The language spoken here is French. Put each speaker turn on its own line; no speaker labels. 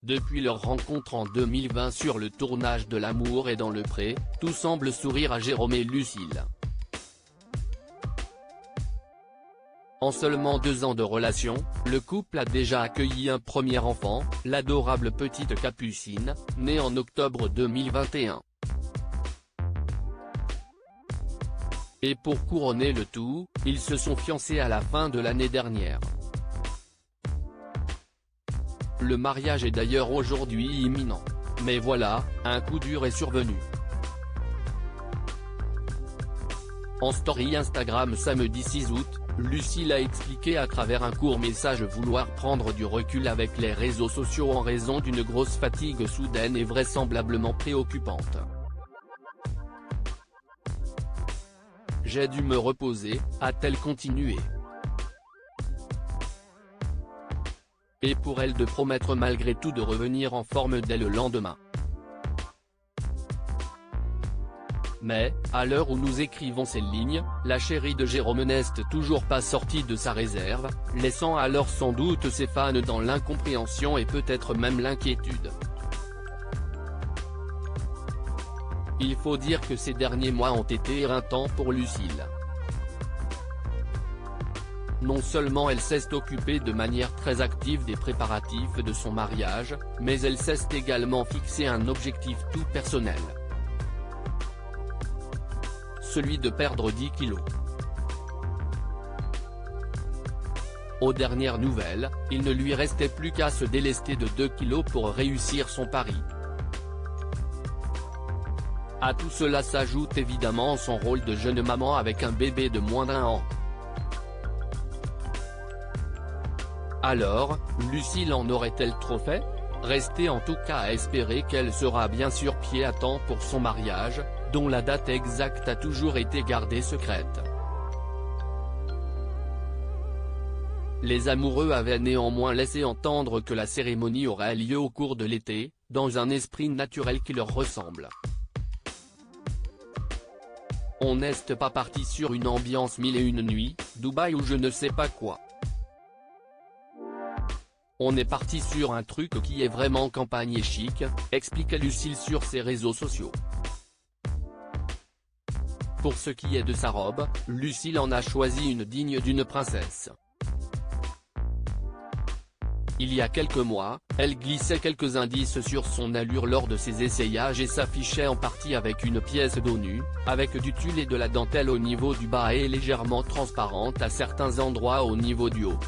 Depuis leur rencontre en 2020 sur le tournage de L'amour est dans le pré, tout semble sourire à Jérôme et Lucille. En seulement 2 ans de relation, le couple a déjà accueilli un premier enfant, l'adorable petite Capucine, née en octobre 2021. Et pour couronner le tout, ils se sont fiancés à la fin de l'année dernière. Le mariage est d'ailleurs aujourd'hui imminent. Mais voilà, un coup dur est survenu. En story Instagram samedi 6 août, Lucille a expliqué à travers un court message vouloir prendre du recul avec les réseaux sociaux en raison d'une grosse fatigue soudaine et vraisemblablement préoccupante. J'ai dû me reposer, a-t-elle continué. Et pour elle de promettre malgré tout de revenir en forme dès le lendemain. Mais, à l'heure où nous écrivons ces lignes, la chérie de Jérôme n'est toujours pas sortie de sa réserve, laissant alors sans doute ses fans dans l'incompréhension et peut-être même l'inquiétude. Il faut dire que ces derniers mois ont été éreintants pour Lucille. Non seulement elle s'est occupée de manière très active des préparatifs de son mariage, mais elle s'est également fixé un objectif tout personnel. Celui de perdre 10 kilos. Aux dernières nouvelles, il ne lui restait plus qu'à se délester de 2 kilos pour réussir son pari. À tout cela s'ajoute évidemment son rôle de jeune maman avec un bébé de moins d'1 an. Alors, Lucille en aurait-elle trop fait? Restait en tout cas à espérer qu'elle sera bien sur pied à temps pour son mariage, dont la date exacte a toujours été gardée secrète. Les amoureux avaient néanmoins laissé entendre que la cérémonie aurait lieu au cours de l'été, dans un esprit naturel qui leur ressemble. On n'est pas parti sur une ambiance 1001 nuits, Dubaï ou je ne sais pas quoi. On est parti sur un truc qui est vraiment campagne et chic, expliqua Lucille sur ses réseaux sociaux. Pour ce qui est de sa robe, Lucille en a choisi une digne d'une princesse. Il y a quelques mois, elle glissait quelques indices sur son allure lors de ses essayages et s'affichait en partie avec une pièce dos nue, avec du tulle et de la dentelle au niveau du bas et légèrement transparente à certains endroits au niveau du haut.